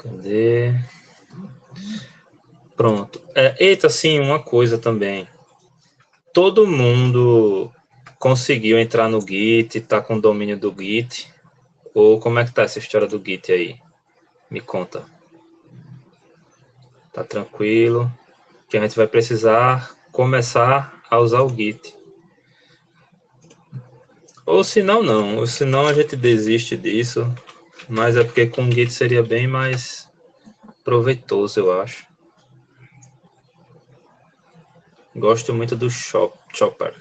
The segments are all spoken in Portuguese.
Cadê? Pronto. Eita, sim, uma coisa também. Todo mundo conseguiu entrar no Git, tá com o domínio do Git? Ou como é que tá essa história do Git aí? Me conta. Tá tranquilo? Que a gente vai precisar começar a usar o Git. Ou se não, não. Ou se não, a gente desiste disso. Mas é porque com o Git seria bem mais proveitoso, eu acho. Gosto muito do Chopper.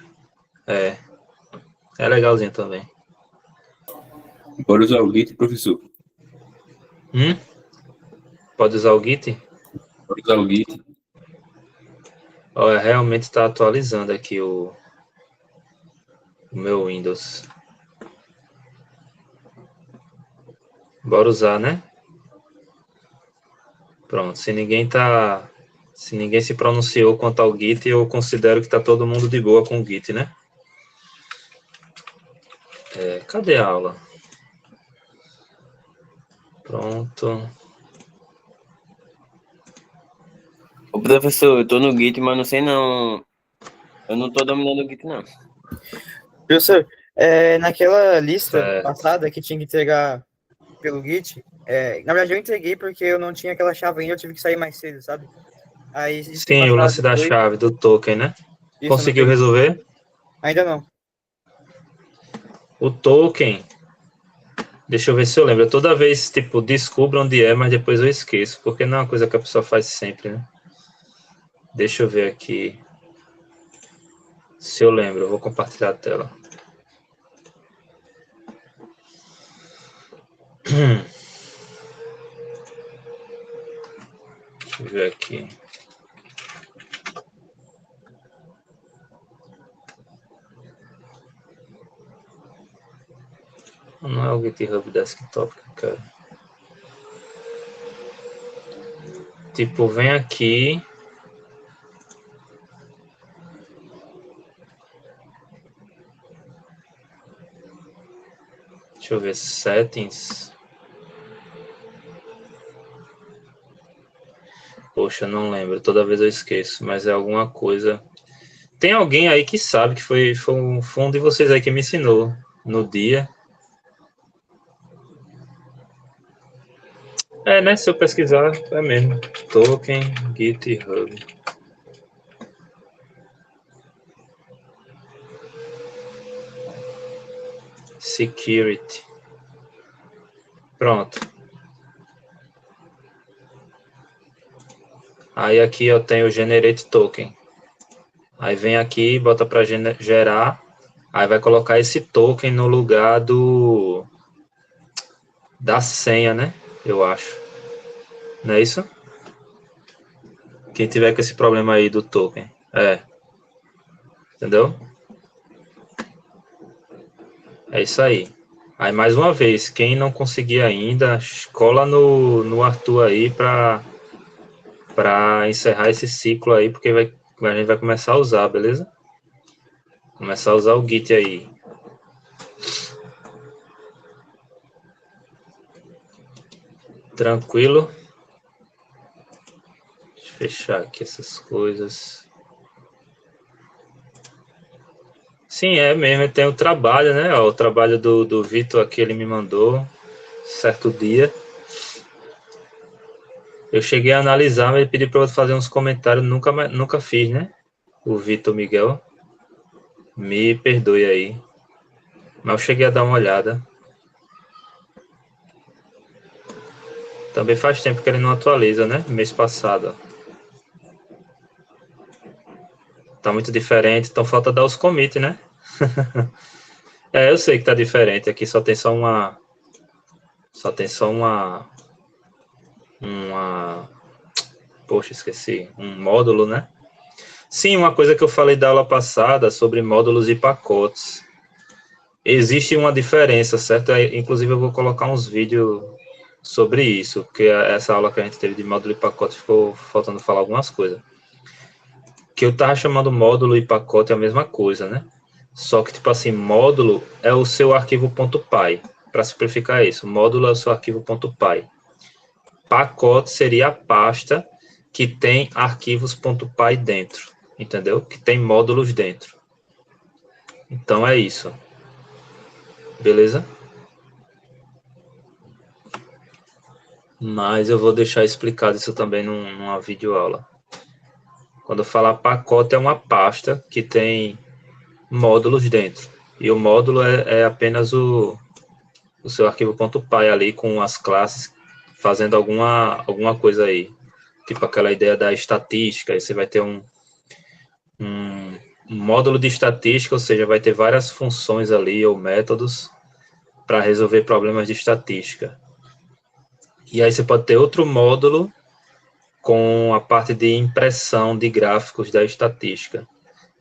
É legalzinho também. Bora usar o Git, professor. Pode usar o Git? Bora usar o Git. Olha, realmente está atualizando aqui o meu Windows. Bora usar, né? Pronto. Se ninguém se pronunciou quanto ao Git, eu considero que está todo mundo de boa com o Git, né? Cadê a aula? Pronto. Ô, professor, eu tô no Git, mas não sei não. Eu não tô dominando o Git, não. Professor, naquela lista Certo. passada que tinha que entregar pelo Git, na verdade eu entreguei porque eu não tinha aquela chave ainda, eu tive que sair mais cedo, sabe? Aí de ter Sim, o passado lance da depois, chave, do token, né? isso, eu não Conseguiu peguei. resolver? Ainda não. O token, deixa eu ver se eu lembro. Toda vez, tipo, descubro onde é, mas depois eu esqueço, porque não é uma coisa que a pessoa faz sempre, né? Deixa eu ver aqui se eu lembro. Eu vou compartilhar a tela. Deixa eu ver aqui. Não é o GitHub Desktop que eu quero. Tipo, vem aqui. Deixa eu ver, settings. Poxa, não lembro. Toda vez eu esqueço, mas é alguma coisa. Tem alguém aí que sabe que foi um de vocês aí que me ensinou no dia. Né? Se eu pesquisar, é mesmo. Token GitHub. Security. Pronto. Aí aqui eu tenho Generate Token. Aí vem aqui, bota para gerar. Aí vai colocar esse token no lugar da senha, né? Eu acho. Não é isso? Quem tiver com esse problema aí do token. Entendeu? É isso aí. Aí, mais uma vez, quem não conseguir ainda, cola no Arthur aí para encerrar esse ciclo aí, porque a gente vai começar a usar, beleza? Começar a usar o Git aí. Tranquilo? Deixa eu fechar aqui essas coisas. Sim, é mesmo, tem o trabalho, né? Ó, o trabalho do Vitor aqui, ele me mandou certo dia. Eu cheguei a analisar, mas ele pediu para eu fazer uns comentários, nunca fiz, né? O Vitor Miguel. Me perdoe aí. Mas eu cheguei a dar uma olhada. Também faz tempo que ele não atualiza, né? Mês passado. Tá muito diferente, então falta dar os commits, né? Eu sei que tá diferente. Aqui só tem só uma. Só tem só uma. Poxa, esqueci. Um módulo, né? Sim, uma coisa que eu falei da aula passada sobre módulos e pacotes. Existe uma diferença, certo? Inclusive eu vou colocar uns vídeos sobre isso, porque essa aula que a gente teve de módulo e pacote ficou faltando falar algumas coisas. Que eu tava chamando módulo e pacote é a mesma coisa, né? Só que, tipo assim, módulo é o seu arquivo .py. Para simplificar isso, módulo é o seu arquivo .py. pacote seria a pasta que tem arquivos.py dentro, entendeu? Que tem módulos dentro. Então é isso. Beleza? Mas eu vou deixar explicado isso também numa videoaula. Quando eu falar pacote, é uma pasta que tem módulos dentro. E o módulo é apenas o seu arquivo.py ali com as classes fazendo alguma coisa aí. Tipo aquela ideia da estatística, aí você vai ter um módulo de estatística, ou seja, vai ter várias funções ali ou métodos para resolver problemas de estatística. E aí você pode ter outro módulo com a parte de impressão de gráficos da estatística.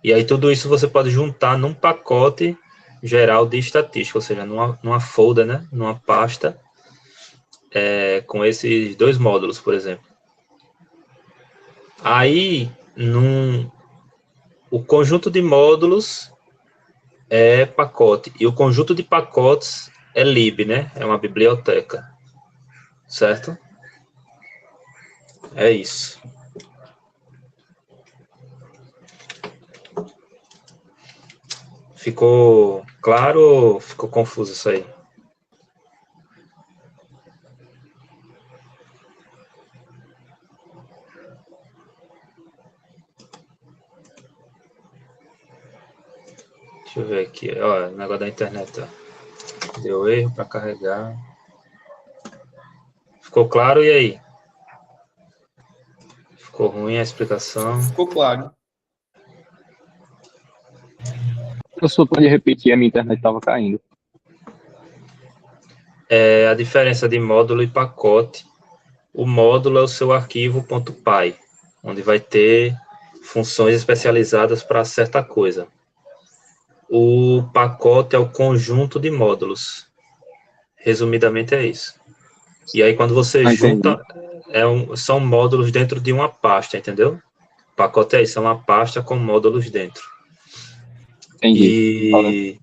E aí tudo isso você pode juntar num pacote geral de estatística, ou seja, numa folder, né? Numa pasta, com esses dois módulos, por exemplo. Aí, o conjunto de módulos é pacote, e o conjunto de pacotes é lib, né? É uma biblioteca, certo? É isso. Ficou claro ou ficou confuso isso aí? Deixa eu ver aqui. Ó, o negócio da internet. Ó. Deu erro para carregar. Ficou claro? E aí? Ficou ruim a explicação? Ficou claro. Eu só pode repetir, a minha internet estava caindo. A diferença de módulo e pacote. O módulo é o seu arquivo.py, onde vai ter funções especializadas para certa coisa. O pacote é o conjunto de módulos. Resumidamente é isso. E aí quando você junta, são módulos dentro de uma pasta, entendeu? O pacote é isso, é uma pasta com módulos dentro. Entendi.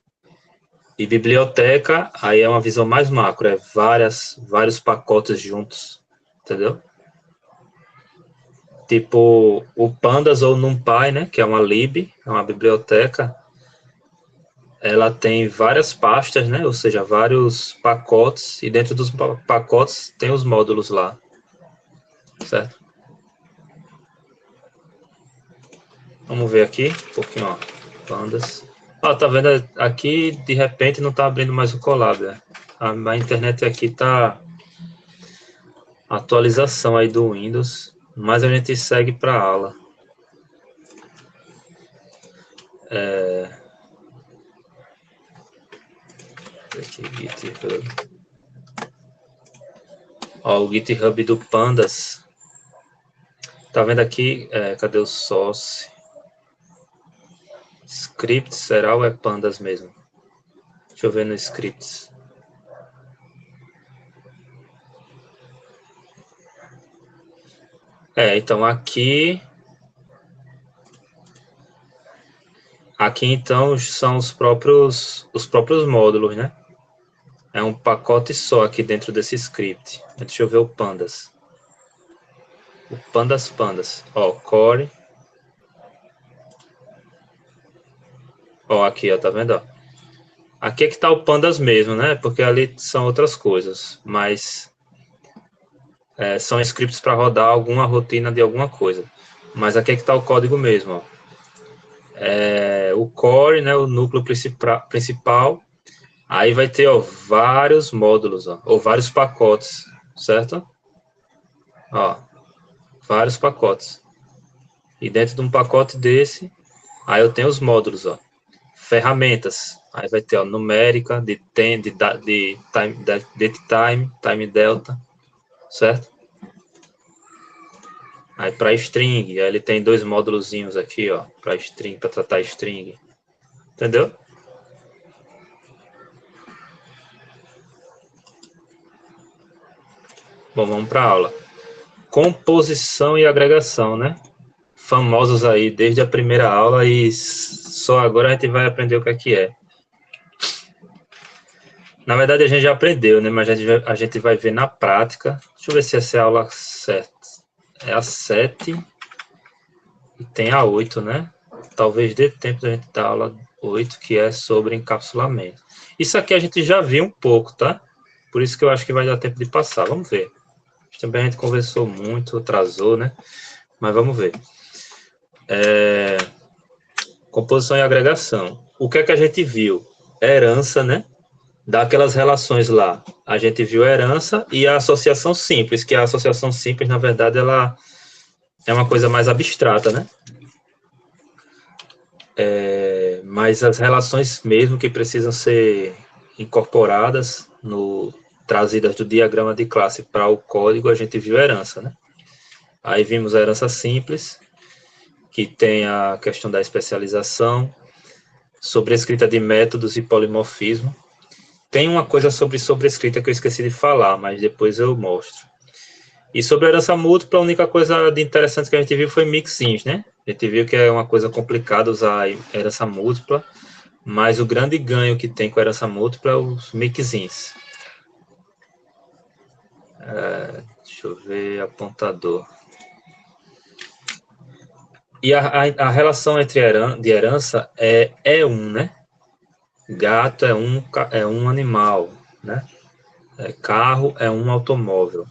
E biblioteca, aí é uma visão mais macro, é vários pacotes juntos, entendeu? Tipo o Pandas ou NumPy, né, que é uma lib, é uma biblioteca, ela tem várias pastas, né, ou seja, vários pacotes, e dentro dos pacotes tem os módulos lá, certo? Vamos ver aqui, um pouquinho, ó, Pandas. Ó, tá vendo aqui, de repente não tá abrindo mais o Colab, né? A internet aqui tá atualização aí do Windows, mas a gente segue para a aula. Aqui, GitHub. Ó, o GitHub do Pandas. Tá vendo aqui? Cadê o source? Scripts, será ou é Pandas mesmo? Deixa eu ver no Scripts. Então aqui então são os próprios módulos, né? É um pacote só aqui dentro desse script. Deixa eu ver o Pandas. O Pandas. Ó, core. Ó, aqui, ó, tá vendo? Ó? Aqui é que tá o Pandas mesmo, né? Porque ali são outras coisas, mas são scripts para rodar alguma rotina de alguma coisa. Mas aqui é que tá o código mesmo, ó. O core, né, o núcleo principal, aí vai ter, ó, vários módulos, ó, ou vários pacotes, certo? Ó, vários pacotes. E dentro de um pacote desse, aí eu tenho os módulos, ó. Ferramentas, aí vai ter, ó, numérica, de time delta, certo? Aí para string, aí ele tem dois módulozinhos aqui, ó, para string, para tratar string. Entendeu? Bom, vamos para a aula. Composição e agregação, né? Famosos aí desde a primeira aula e só agora a gente vai aprender o que é. Na verdade, a gente já aprendeu, né? Mas a gente vai ver na prática. Deixa eu ver se essa é a aula certa. É a 7 e tem a 8, né? Talvez dê tempo da gente dar a aula 8, que é sobre encapsulamento. Isso aqui a gente já viu um pouco, tá? Por isso que eu acho que vai dar tempo de passar. Vamos ver. Também a gente conversou muito, atrasou, né? Mas vamos ver. Composição e agregação. O que é que a gente viu? Herança, né? Daquelas relações lá. A gente viu a herança e a associação simples, que a associação simples, na verdade, ela é uma coisa mais abstrata, né? Mas as relações mesmo que precisam ser incorporadas, trazidas do diagrama de classe para o código, a gente viu a herança, né? Aí vimos a herança simples, que tem a questão da especialização, sobrescrita de métodos e polimorfismo. Tem uma coisa sobre sobrescrita que eu esqueci de falar, mas depois eu mostro. E sobre a herança múltipla, a única coisa de interessante que a gente viu foi mixins, né? A gente viu que é uma coisa complicada usar a herança múltipla, mas o grande ganho que tem com a herança múltipla é os mixins. Deixa eu ver, apontador. E a relação entre de herança é E1, né? Gato é um animal, né? Carro é um automóvel.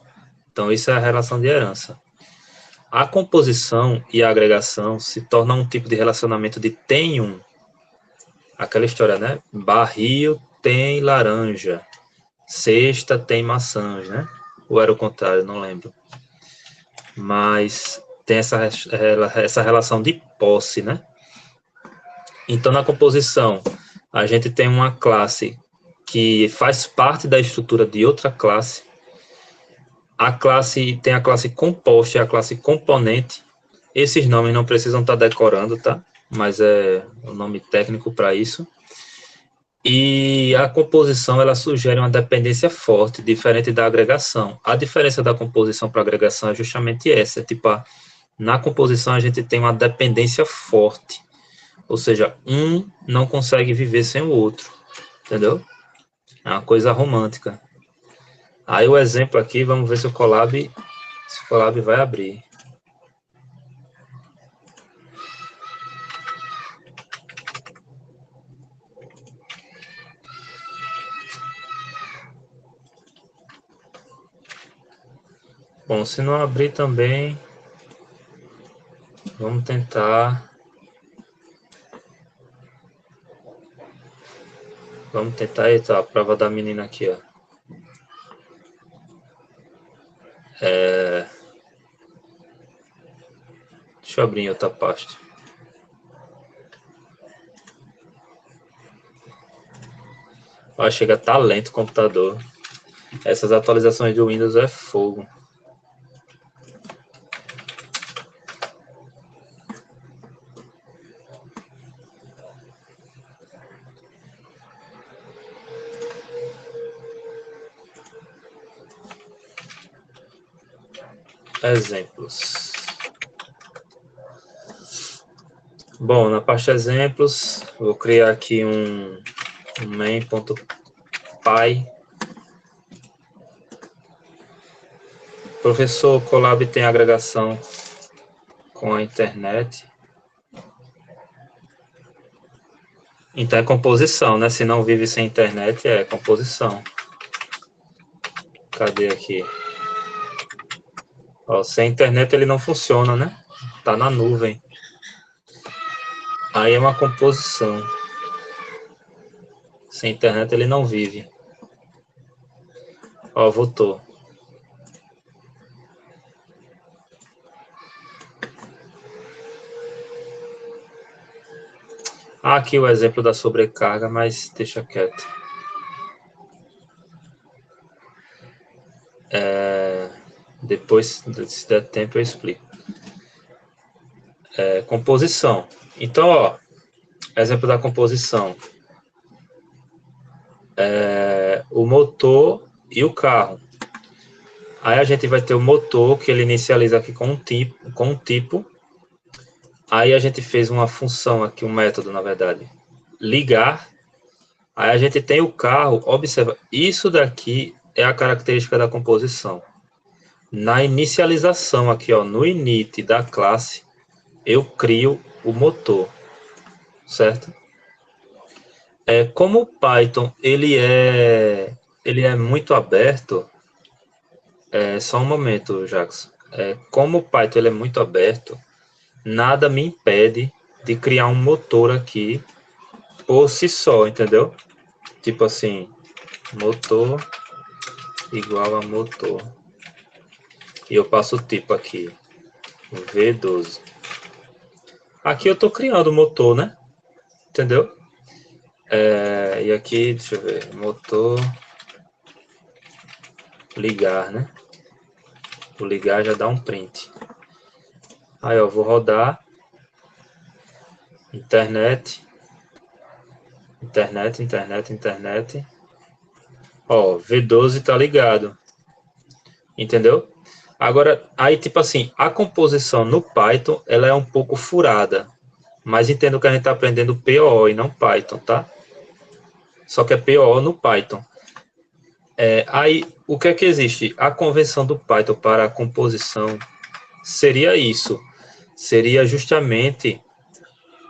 Então, isso é a relação de herança. A composição e a agregação se tornam um tipo de relacionamento de tem um. Aquela história, né? Barril tem laranja. Cesta tem maçãs, né? Ou era o contrário, não lembro. Mas tem essa relação de posse, né? Então, na composição, a gente tem uma classe que faz parte da estrutura de outra classe. A classe tem a classe composta e a classe componente. Esses nomes não precisam estar decorando, tá? Mas é o nome técnico para isso. E a composição, ela sugere uma dependência forte, diferente da agregação. A diferença da composição para a agregação é justamente essa. Tipo, na composição a gente tem uma dependência forte. Ou seja, um não consegue viver sem o outro. Entendeu? É uma coisa romântica. Aí o exemplo aqui, vamos ver se o Colab vai abrir. Bom, se não abrir também, vamos tentar. Eita, a prova da menina aqui, ó. Deixa eu abrir em outra pasta. Ó, chega, tá lento o computador. Essas atualizações do Windows é fogo. Exemplos. Bom, na parte exemplos, vou criar aqui um main.py. Professor, Colab tem agregação com a internet. Então é composição, né? Se não vive sem internet, é composição. Cadê aqui? Ó, sem internet ele não funciona, né? Tá na nuvem. Aí é uma composição. Sem internet ele não vive. Ó, voltou. Aqui o exemplo da sobrecarga, mas deixa quieto. Depois, se der tempo, eu explico. Composição. Então, ó, exemplo da composição. O motor e o carro. Aí a gente vai ter o motor, que ele inicializa aqui com um tipo. Aí a gente fez uma função aqui, um método, na verdade. Ligar. Aí a gente tem o carro, observa, isso daqui é a característica da composição. Na inicialização aqui, ó, no init da classe, eu crio o motor, certo? Como o Python ele é muito aberto, só um momento, Jackson. Como o Python ele é muito aberto, nada me impede de criar um motor aqui por si só, entendeu? Tipo assim, motor igual a motor. E eu passo o tipo aqui, V12. Aqui eu estou criando o motor, né? Entendeu? E aqui, deixa eu ver, motor ligar, né? O ligar já dá um print. Aí, ó, vou rodar internet. Ó, V12 tá ligado. Entendeu? Agora, aí, tipo assim, a composição no Python, ela é um pouco furada. Mas entendo que a gente tá aprendendo POO e não Python, tá? Só que é POO no Python. Aí, o que é que existe? A convenção do Python para a composição seria isso. Seria justamente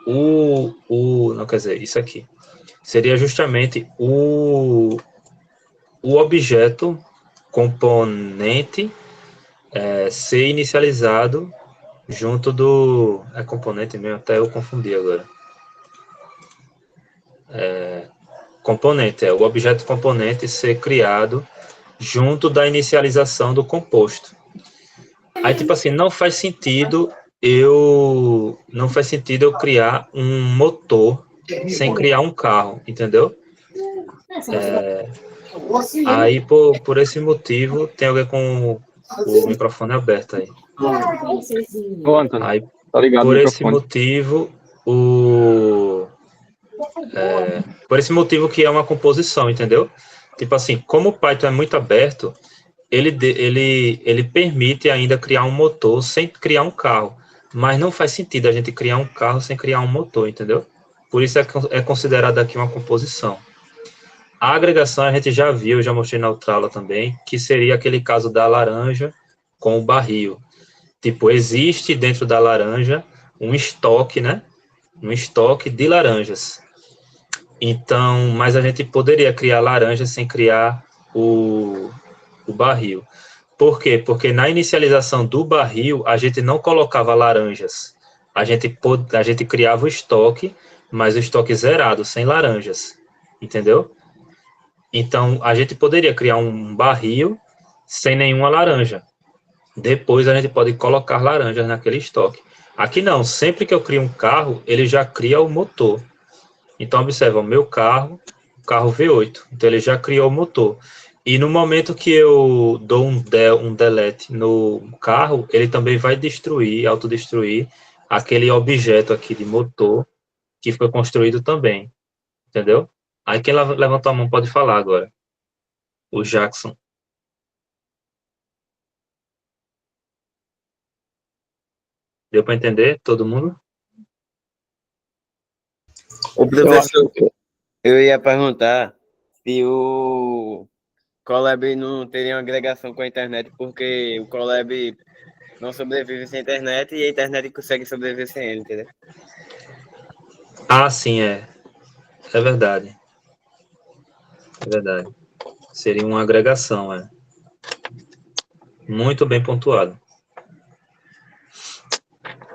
não, quer dizer, isso aqui. Seria justamente o objeto componente ser inicializado junto do... É componente mesmo, até eu confundi agora. Componente, o objeto componente ser criado junto da inicialização do composto. Aí, tipo assim, não faz sentido eu criar um motor sem criar um carro, entendeu? Aí, por esse motivo, tem alguém com o microfone aberto aí. Ô, Antônio, Aí, tá ligado o por esse microfone. motivo, por esse motivo que é uma composição, entendeu? Tipo assim, como o Python é muito aberto, ele permite ainda criar um motor sem criar um carro. Mas não faz sentido a gente criar um carro sem criar um motor, entendeu? Por isso é considerado aqui uma composição. A agregação a gente já viu, já mostrei na outra aula também, que seria aquele caso da laranja com o barril. Tipo, existe dentro da laranja um estoque, né? Um estoque de laranjas. Então, mas a gente poderia criar laranja sem criar o barril. Por quê? Porque na inicialização do barril, a gente não colocava laranjas. A gente criava o estoque, mas o estoque zerado, sem laranjas. Entendeu? Então, a gente poderia criar um barril sem nenhuma laranja. Depois, a gente pode colocar laranjas naquele estoque. Aqui não, sempre que eu crio um carro, ele já cria o motor. Então, observa, o meu carro V8. Então, ele já criou o motor. E no momento que eu dou um delete no carro, ele também vai autodestruir aquele objeto aqui de motor que foi construído também. Entendeu? Aí quem levantou a mão pode falar agora. O Jackson. Deu para entender? Todo mundo? O professor, eu ia perguntar se o Colab não teria uma agregação com a internet, porque o Colab não sobrevive sem internet e a internet consegue sobreviver sem ele, entendeu? Ah, sim, é. É verdade. É verdade. Seria uma agregação, é. Muito bem pontuado.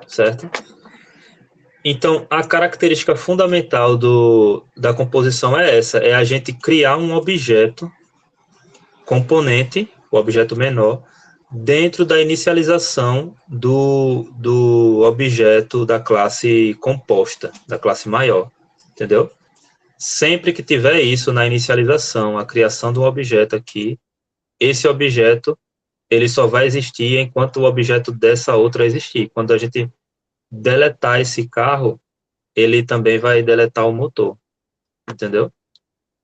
Certo? Então, a característica fundamental da composição é essa, é a gente criar um objeto componente, o objeto menor, dentro da inicialização do objeto da classe composta, da classe maior, entendeu? Sempre que tiver isso na inicialização, a criação do objeto aqui, esse objeto, ele só vai existir enquanto o objeto dessa outra existir. Quando a gente deletar esse carro, ele também vai deletar o motor, entendeu?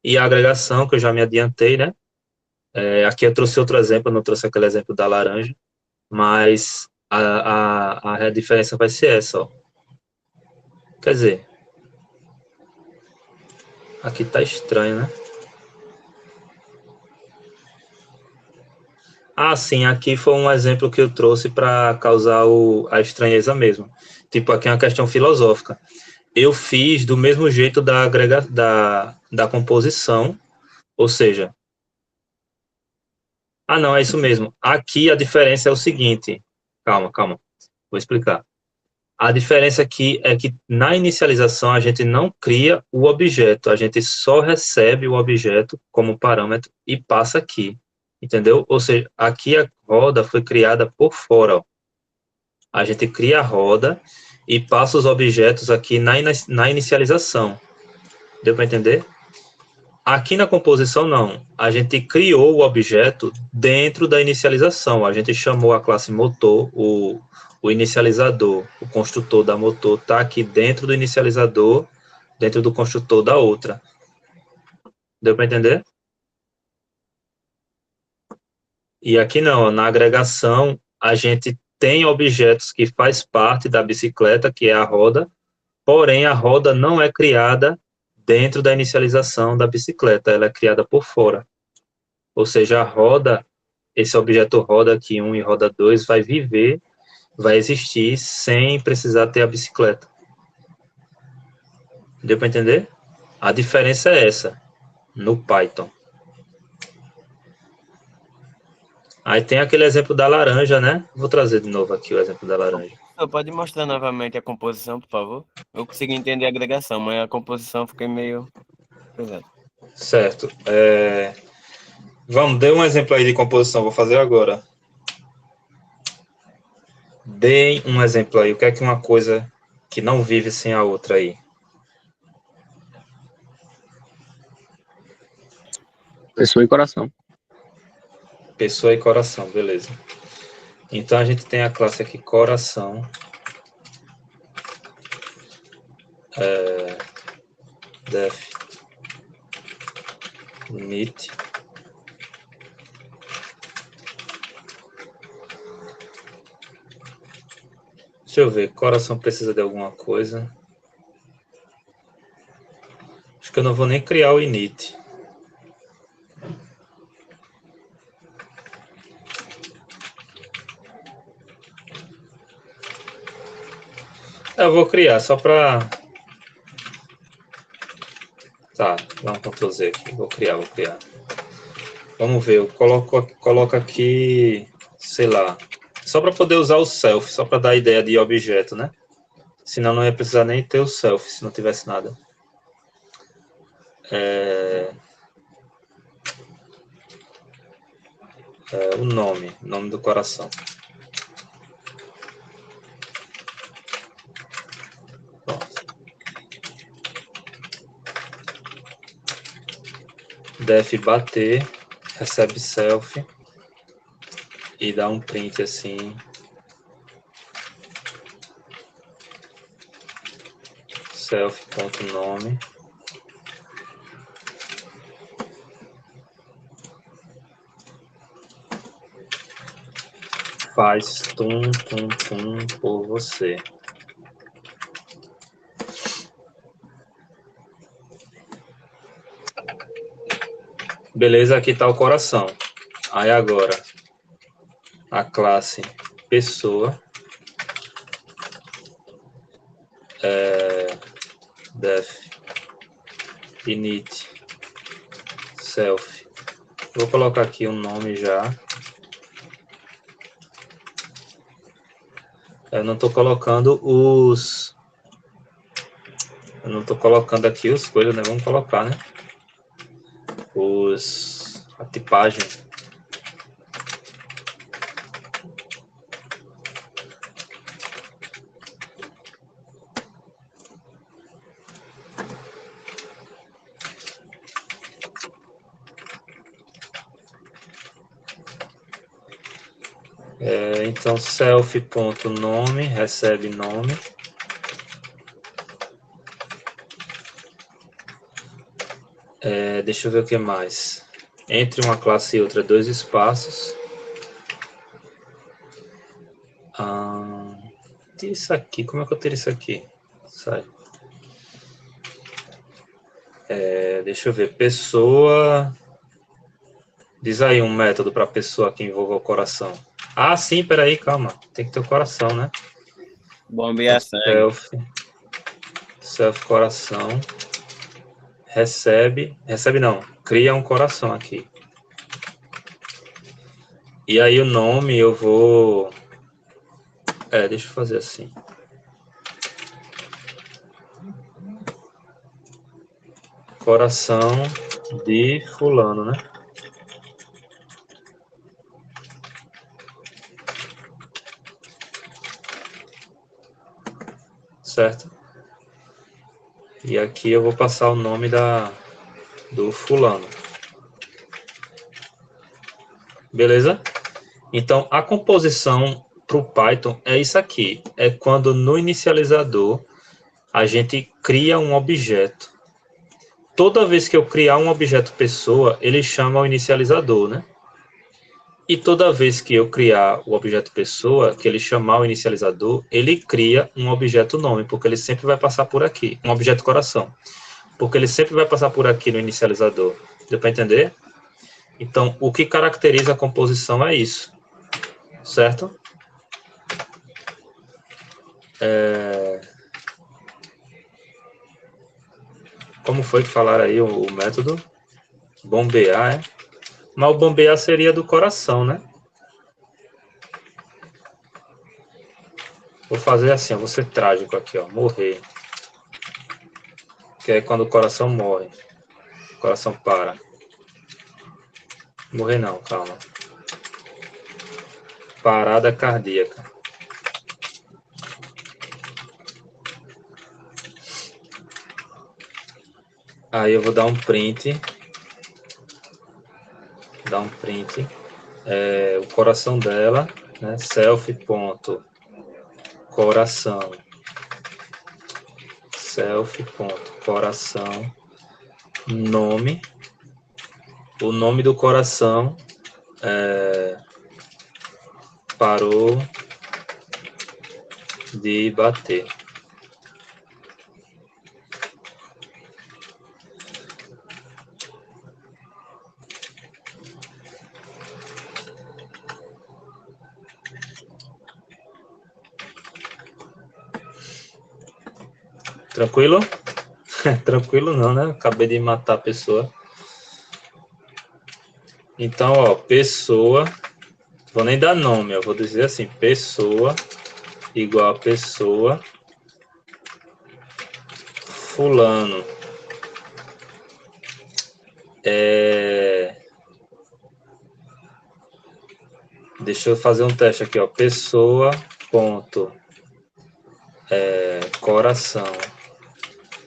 E a agregação, que eu já me adiantei, né? Aqui eu trouxe outro exemplo, não trouxe aquele exemplo da laranja, mas a diferença vai ser essa, ó. Quer dizer, Aqui tá estranho, né? Ah, sim, aqui foi um exemplo que eu trouxe para causar a estranheza mesmo. Tipo, aqui é uma questão filosófica. Eu fiz do mesmo jeito da composição, ou seja, não, é isso mesmo. Aqui a diferença é o seguinte, calma, vou explicar. A diferença aqui é que na inicialização a gente não cria o objeto, a gente só recebe o objeto como parâmetro e passa aqui, entendeu? Ou seja, aqui a roda foi criada por fora, ó. A gente cria a roda e passa os objetos aqui na inicialização. Deu para entender? Aqui na composição, não. A gente criou o objeto dentro da inicialização. A gente chamou a classe motor, o inicializador, o construtor da motor está aqui dentro do inicializador, dentro do construtor da outra. Deu para entender? E aqui não, na agregação, a gente tem objetos que faz parte da bicicleta, que é a roda, porém a roda não é criada dentro da inicialização da bicicleta, ela é criada por fora. Ou seja, a roda, esse objeto roda aqui 1 e roda 2 vai viver, vai existir sem precisar ter a bicicleta. Deu para entender? A diferença é essa, no Python. Aí tem aquele exemplo da laranja, né? Vou trazer de novo aqui o exemplo da laranja. Pode mostrar novamente a composição, por favor? Eu consegui entender a agregação, mas a composição eu fiquei meio pesado. Certo. Vamos, dê um exemplo aí de composição, vou fazer agora. Dê um exemplo aí, o que é que uma coisa que não vive sem a outra aí? Pessoa e coração. Pessoa e coração, beleza. Então a gente tem a classe aqui coração. Def init deixa eu ver, coração precisa de alguma coisa. Acho que eu não vou nem criar o init. Eu vou criar só para... Tá, dá um Ctrl Z aqui. Vou criar. Vamos ver, eu coloco aqui, sei lá, só para poder usar o self, só para dar a ideia de objeto, né? Senão não ia precisar nem ter o self, se não tivesse nada. O nome do coração. Pronto. Def bater, recebe self e dá um print assim. Self.nome. Faz tum por você. Beleza, aqui está o coração. Aí agora, a classe pessoa, def init self. Vou colocar aqui um nome já. Eu não estou colocando eu não estou colocando aqui as coisas, né? Vamos colocar, né? A tipagem. Então, self.nome, recebe nome. Deixa eu ver o que mais. Entre uma classe e outra, 2 espaços. Tira isso aqui. Como é que eu tiro isso aqui? Sai. Deixa eu ver, pessoa... Diz aí um método para pessoa que envolva o coração. Ah, sim, peraí, calma. Tem que ter o coração, né? Bombear sangue. Self coração. Recebe não, cria um coração aqui. E aí o nome eu vou... deixa eu fazer assim. Coração de fulano, né? Certo? E aqui eu vou passar o nome do fulano. Beleza? Então, a composição para o Python é isso aqui. É quando no inicializador a gente cria um objeto. Toda vez que eu criar um objeto pessoa, ele chama o inicializador, né? E toda vez que eu criar o objeto pessoa, que ele chamar o inicializador, ele cria um objeto nome, porque ele sempre vai passar por aqui. Um objeto coração. Porque ele sempre vai passar por aqui no inicializador. Deu para entender? Então, o que caracteriza a composição é isso. Certo? Como foi que falaram aí o método? Bombear, é? Mas o bombear seria do coração, né? Vou fazer assim, ó, vou ser trágico aqui, ó, morrer. Que é quando o coração morre. O coração para. Morrer não, calma. Parada cardíaca. Aí eu vou dar um print. Dar um print. O coração dela, né? Self.coração. Self.coração. Nome. O nome do coração parou de bater. Tranquilo? Tranquilo não, né? Acabei de matar a pessoa. Então, ó, pessoa... Vou nem dar nome, eu vou dizer assim, pessoa igual a pessoa fulano. Deixa eu fazer um teste aqui, ó. Pessoa ponto coração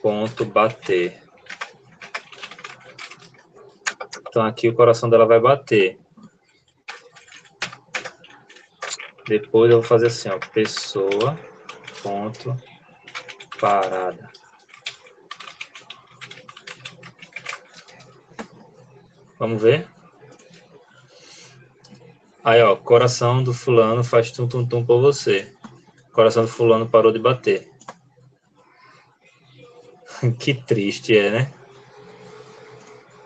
ponto bater. Então aqui o coração dela vai bater. Depois eu vou fazer assim, ó, pessoa ponto parada. Vamos ver? Aí, ó, coração do fulano faz tum-tum-tum por você. Coração do fulano parou de bater. Que triste é, né?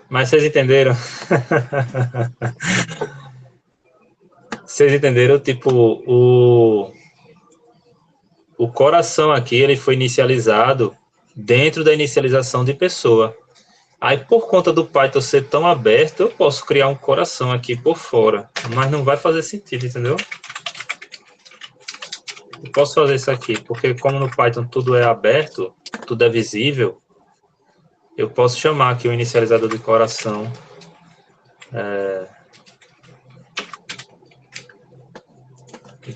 Mas vocês entenderam? Vocês entenderam? Tipo, o coração aqui, ele foi inicializado dentro da inicialização de pessoa. Aí, por conta do Python ser tão aberto, eu posso criar um coração aqui por fora. Mas não vai fazer sentido, entendeu? Eu posso fazer isso aqui, porque como no Python tudo é aberto, tudo é visível, eu posso chamar aqui o inicializador de coração.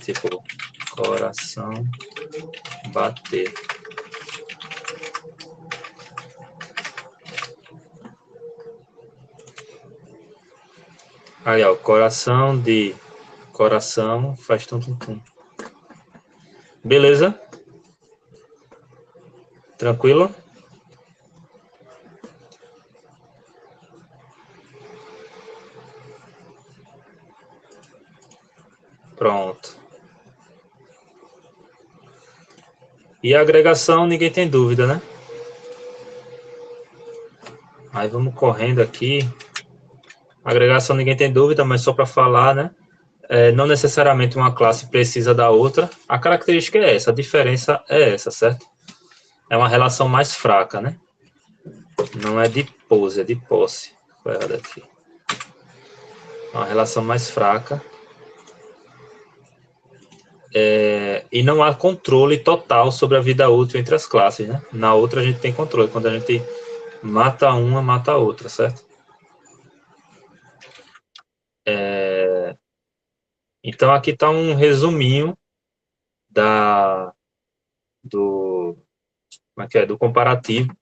Tipo, coração bater. Aí, ó, coração de coração faz tum-tum-tum. Beleza? Tranquilo? Pronto. E a agregação, ninguém tem dúvida, né? Aí vamos correndo aqui. Agregação ninguém tem dúvida, mas só para falar, né? Não necessariamente uma classe precisa da outra. A característica é essa, a diferença é essa, certo? É uma relação mais fraca, né? Não é de pose, é de posse. Foi errado aqui. É uma relação mais fraca. E não há controle total sobre a vida útil entre as classes, né? Na outra a gente tem controle. Quando a gente mata uma, mata a outra, certo? Então aqui está um resuminho do comparativo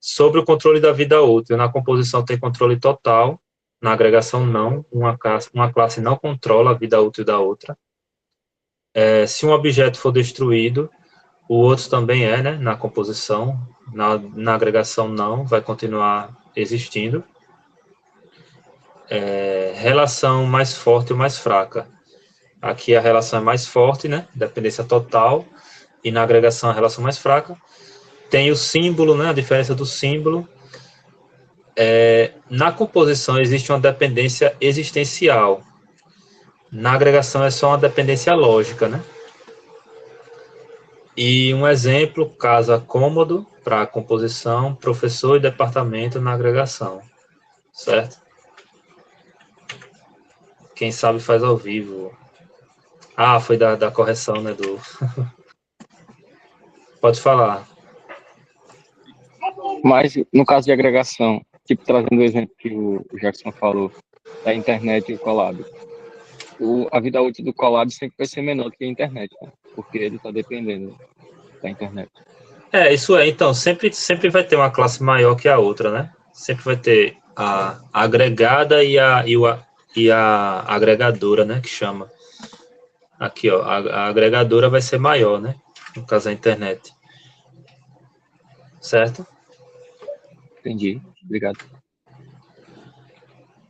sobre o controle da vida útil. Na composição tem controle total, na agregação não, uma classe não controla a vida útil da outra. Se um objeto for destruído, o outro também né, na composição, na agregação não, vai continuar existindo. Relação mais forte ou mais fraca. Aqui a relação é mais forte, né, dependência total, e na agregação a relação mais fraca. Tem o símbolo, né, a diferença do símbolo. Na composição existe uma dependência existencial. Na agregação é só uma dependência lógica, né? E um exemplo, casa cômodo para a composição, professor e departamento na agregação, certo? Quem sabe faz ao vivo. Foi da correção, né, do... Pode falar. Mas, no caso de agregação, tipo, trazendo o exemplo que o Jackson falou, da internet e o Colab, a vida útil do Colab sempre vai ser menor que a internet, né? Porque ele está dependendo da internet. Isso é. Então, sempre vai ter uma classe maior que a outra, né? Sempre vai ter a agregada e a agregadora, né, que chama. Aqui, ó, a agregadora vai ser maior, né? No caso, a internet. Certo? Entendi. Obrigado.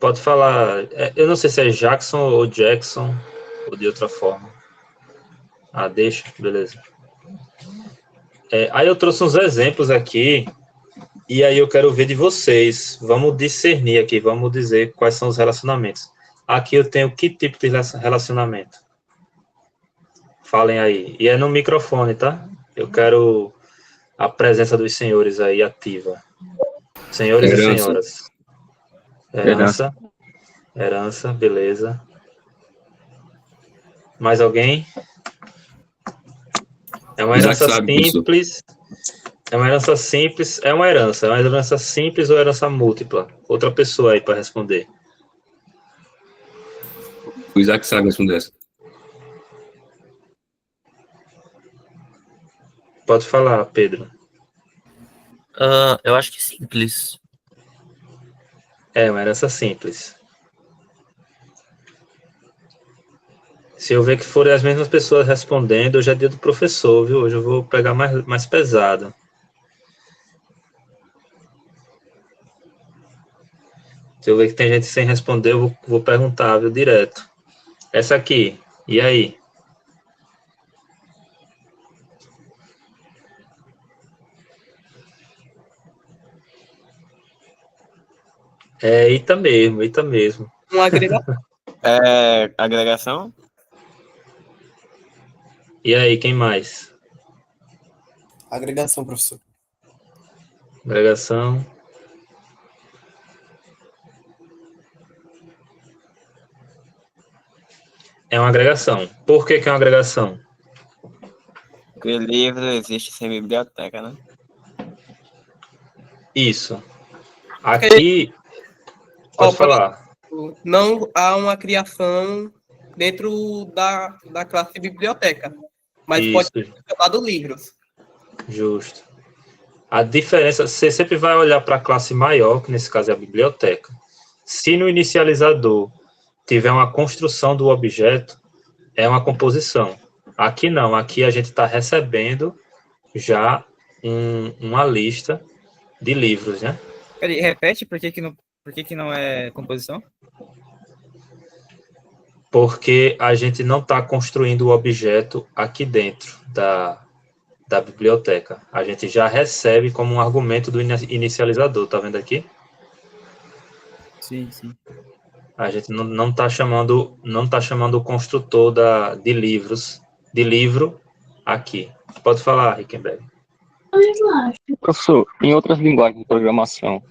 Pode falar. Eu não sei se é Jackson ou Jackson, ou de outra forma. Deixa. Beleza. Aí eu trouxe uns exemplos aqui, e aí eu quero ver de vocês. Vamos discernir aqui, vamos dizer quais são os relacionamentos. Aqui eu tenho que tipo de relacionamento? Falem aí. E é no microfone, tá? Eu quero a presença dos senhores aí ativa. Senhores e senhoras. Herança, beleza. Mais alguém? É uma herança simples. É uma herança simples. É uma herança simples ou herança múltipla? Outra pessoa aí para responder. O Isaac sabe responder essa. Pode falar, Pedro. Eu acho que simples. É uma herança simples. Se eu ver que forem as mesmas pessoas respondendo, hoje é dia do professor, viu? Hoje eu vou pegar mais pesado. Se eu ver que tem gente sem responder, eu vou perguntar, viu, direto. Essa aqui, e aí? Eita mesmo. Uma agregação. Agregação? E aí, quem mais? Agregação, professor. Agregação. É uma agregação. Por que é uma agregação? Porque livro existe sem biblioteca, né? Isso. Aqui... Pode falar. Não há uma criação dentro da classe biblioteca, mas pode ser chamado livros. Justo. A diferença, você sempre vai olhar para a classe maior, que nesse caso é a biblioteca. Se no inicializador tiver uma construção do objeto, é uma composição. Aqui não, aqui a gente está recebendo já uma lista de livros, né? Peraí, repete por que não é composição? Porque a gente não está construindo o objeto aqui dentro da da biblioteca. A gente já recebe como um argumento do inicializador, tá vendo aqui? Sim, sim. A gente não está chamando o construtor de livro aqui. Pode falar, Rickenberg. Professor, em outras linguagens de programação,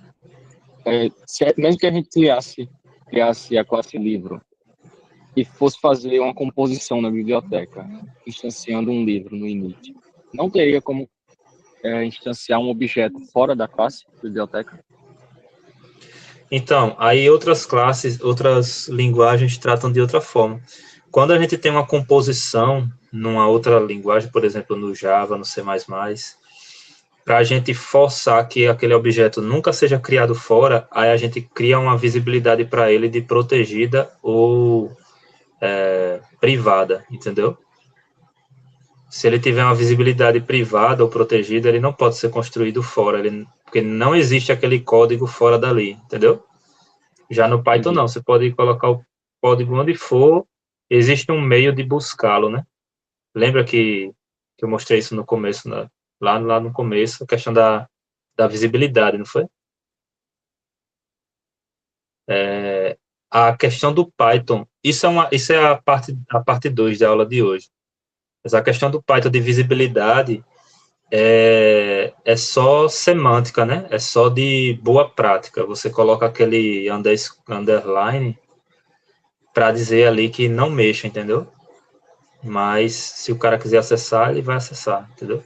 mesmo que a gente criasse a classe livro e fosse fazer uma composição na biblioteca, instanciando um livro no init, não teria como instanciar um objeto fora da classe biblioteca? Então, aí outras classes, outras linguagens tratam de outra forma. Quando a gente tem uma composição numa outra linguagem, por exemplo, no Java, no C++, para a gente forçar que aquele objeto nunca seja criado fora, aí a gente cria uma visibilidade para ele de protegida ou privada, entendeu? Se ele tiver uma visibilidade privada ou protegida, ele não pode ser construído fora, porque não existe aquele código fora dali, entendeu? Já no Python não, você pode colocar o código onde for, existe um meio de buscá-lo, né? Lembra que eu mostrei isso no começo, né? Lá no começo, a questão da visibilidade, não foi? A questão do Python, isso é a parte 2 da aula de hoje. Mas a questão do Python de visibilidade é só semântica, né? É só de boa prática. Você coloca aquele underline para dizer ali que não mexa, entendeu? Mas se o cara quiser acessar, ele vai acessar, entendeu?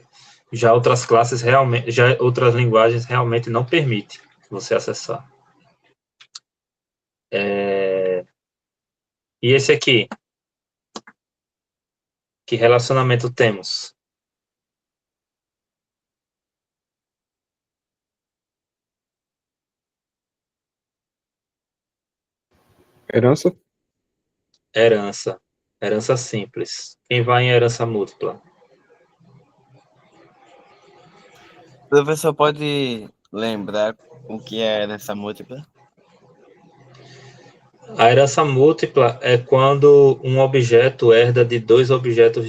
Já outras classes realmente, já outras linguagens realmente não permitem você acessar. E esse aqui? Que relacionamento temos? Herança? Herança. Herança simples. Quem vai em herança múltipla? O professor pode lembrar o que é herança múltipla? A herança múltipla é quando um objeto herda de dois objetos,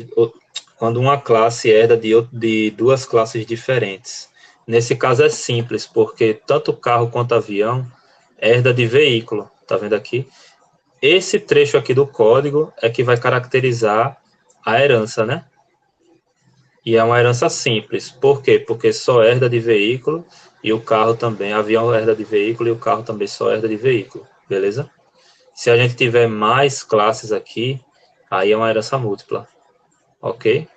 quando uma classe herda de duas classes diferentes. Nesse caso é simples, porque tanto carro quanto avião herda de veículo, tá vendo aqui? Esse trecho aqui do código é que vai caracterizar a herança, né? E é uma herança simples. Por quê? Porque só herda de veículo e o carro também. Avião herda de veículo e o carro também só herda de veículo. Beleza? Se a gente tiver mais classes aqui, aí é uma herança múltipla. Ok?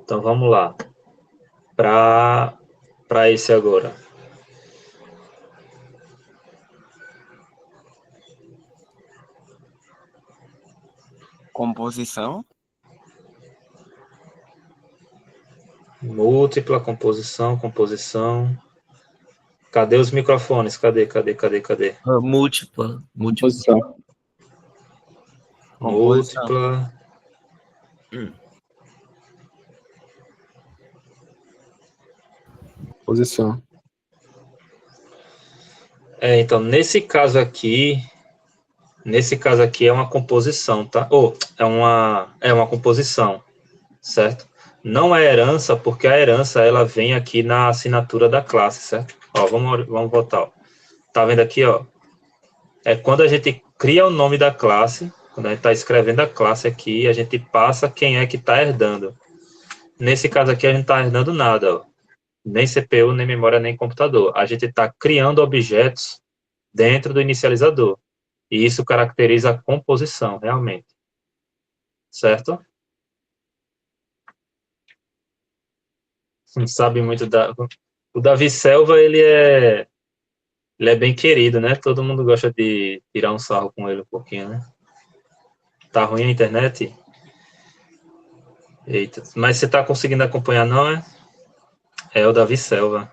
Então vamos lá. Para esse agora. Composição? Múltipla, composição. Cadê os microfones? Cadê? Múltipla. Posição. Composição. Múltipla. Posição. Então, nesse caso aqui é uma composição, tá? É uma composição, certo? Não é herança, porque a herança, ela vem aqui na assinatura da classe, certo? Ó, vamos voltar, ó. Tá vendo aqui, ó? É quando a gente cria o nome da classe, quando a gente está escrevendo a classe aqui, a gente passa quem é que está herdando. Nesse caso aqui, a gente não está herdando nada, ó. Nem CPU, nem memória, nem computador. A gente está criando objetos dentro do inicializador. E isso caracteriza a composição, realmente. Certo? Não sabe muito da... O Davi Selva, ele é bem querido, né? Todo mundo gosta de tirar um sarro com ele um pouquinho, né? Tá ruim a internet? Eita. Mas você tá conseguindo acompanhar, não, é? É o Davi Selva.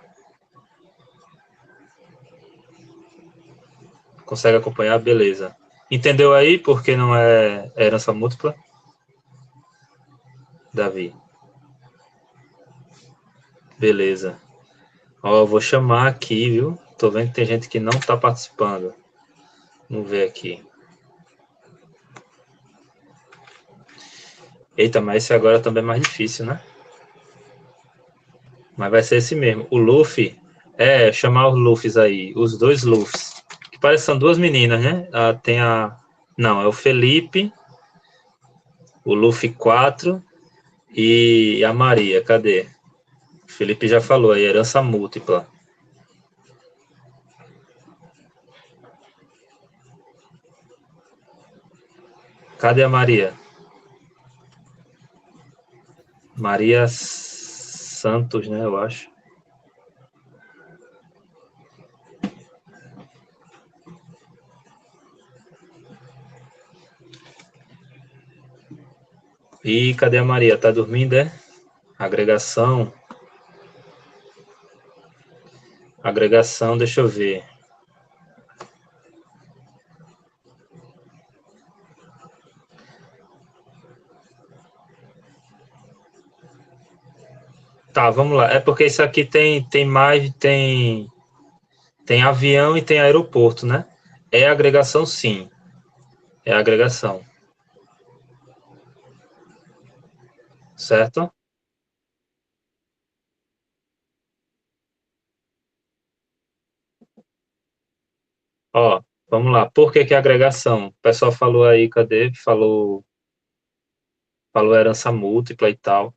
Consegue acompanhar? Beleza. Entendeu aí por que não é herança múltipla? Davi. Beleza. Ó, eu vou chamar aqui, viu? Tô vendo que tem gente que não tá participando. Vamos ver aqui. Eita, mas esse agora também é mais difícil, né? Mas vai ser esse mesmo. O Luffy, chamar os Luffys aí, os dois Luffys, que parecem são duas meninas, né? Tem a... Não, é o Felipe, o Luffy 4 e a Maria, cadê? O Felipe já falou aí, herança múltipla. Cadê a Maria? Maria Santos, né, eu acho. E cadê a Maria? Tá dormindo, é? Agregação. Agregação, deixa eu ver. Tá, vamos lá. É porque isso aqui tem avião e tem aeroporto, né? É agregação, sim. É agregação. Certo? Ó, vamos lá. Por que que é agregação? O pessoal falou aí, cadê? Falou herança múltipla e tal.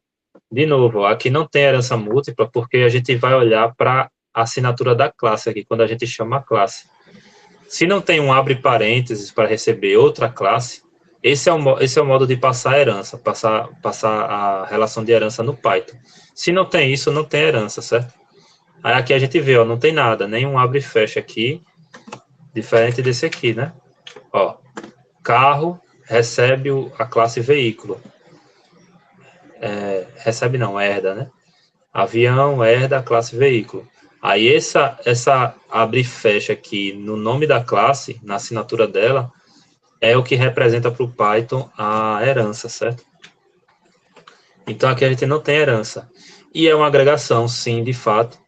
De novo, aqui não tem herança múltipla porque a gente vai olhar para a assinatura da classe aqui, quando a gente chama a classe. Se não tem um abre parênteses para receber outra classe, esse é o modo de passar a herança, passar a relação de herança no Python. Se não tem isso, não tem herança, certo? Aí aqui a gente vê, ó, não tem nada, nenhum abre e fecha aqui, diferente desse aqui, né? Ó, carro recebe a classe veículo. Recebe não, herda, né? Avião herda a classe veículo. Aí essa abre e fecha aqui no nome da classe, na assinatura dela, é o que representa para o Python a herança, certo? Então aqui a gente não tem herança. E é uma agregação, sim, de fato,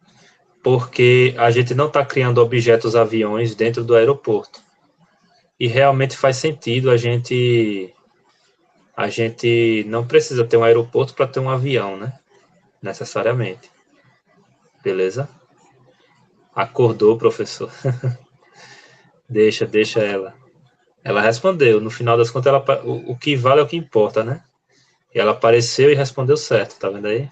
porque a gente não está criando objetos aviões dentro do aeroporto. E realmente faz sentido a gente não precisa ter um aeroporto para ter um avião, né? Necessariamente. Beleza? Acordou, professor. Deixa ela. Ela respondeu. No final das contas, o que vale é o que importa, né? E ela apareceu e respondeu certo, tá vendo aí?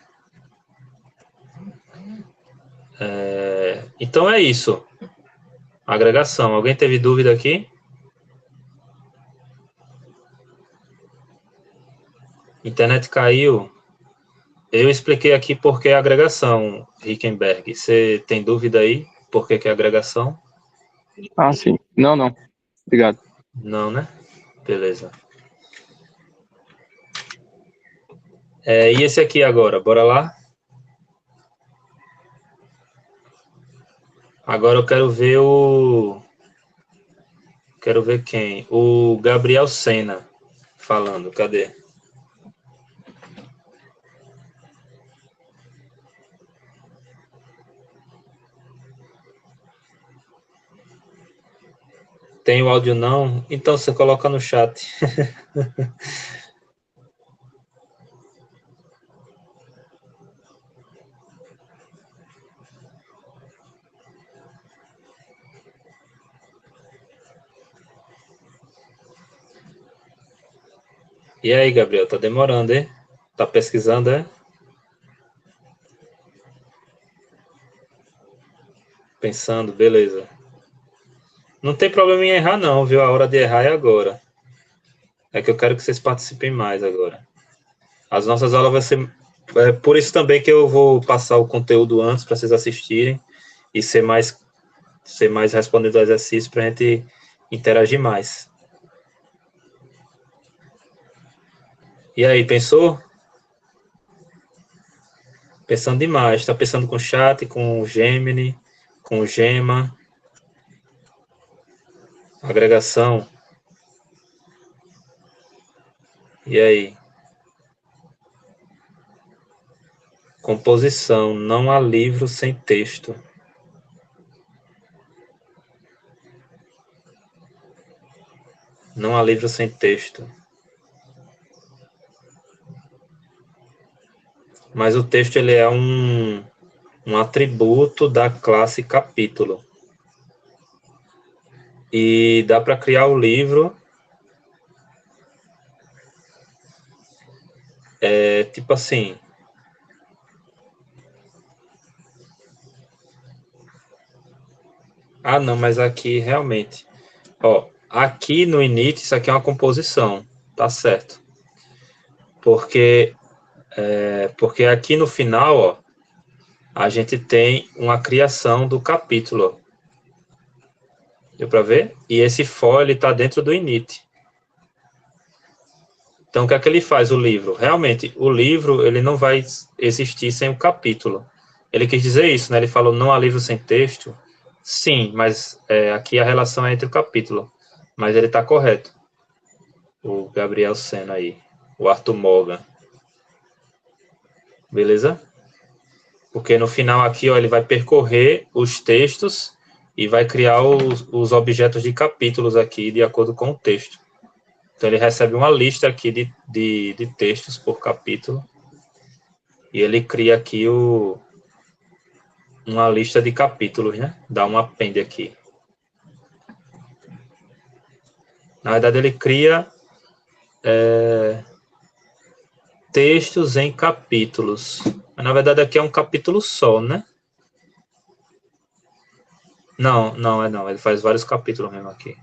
Então é isso. Agregação. Alguém teve dúvida aqui? Internet caiu. Eu expliquei aqui por que é agregação, Rickenberg. Você tem dúvida aí? Por que é agregação? Ah, sim. Não, não. Obrigado. Não, né? Beleza. E esse aqui agora? Bora lá? Agora eu quero ver Quero ver quem? O Gabriel Sena falando. Cadê? Tem o áudio não? Então você coloca no chat. E aí, Gabriel, tá demorando, hein? Tá pesquisando, é? Pensando, beleza. Não tem problema em errar, não, viu? A hora de errar é agora. É que eu quero que vocês participem mais agora. As nossas aulas vão ser. É por isso também que eu vou passar o conteúdo antes para vocês assistirem e ser mais respondendo ao exercício para a gente interagir mais. E aí, pensou? Pensando demais. Está pensando com o chat, com o Gemini, com o Gema, agregação. E aí? Composição. Não há livro sem texto. Não há livro sem texto. mas o texto ele é um atributo da classe capítulo. E dá para criar o livro tipo assim. Ah, não, mas aqui realmente. Ó, aqui no init, isso aqui é uma composição, tá certo. Porque aqui no final, ó, a gente tem uma criação do capítulo. Deu para ver? E esse for, ele está dentro do init. Então, o que é que ele faz, o livro? Realmente, o livro, ele não vai existir sem o capítulo. Ele quis dizer isso, né? Ele falou, não há livro sem texto. Sim, mas aqui a relação é entre o capítulo. Mas ele está correto. O Gabriel Sena aí. O Arthur Morgan. Beleza? Porque no final aqui, ó, ele vai percorrer os textos e vai criar os objetos de capítulos aqui, de acordo com o texto. Então, ele recebe uma lista aqui de textos por capítulo. E ele cria aqui uma lista de capítulos, né? Dá um append aqui. Na verdade, ele cria textos em capítulos. Mas, na verdade, aqui é um capítulo só, né? Não, não. Ele faz vários capítulos mesmo aqui.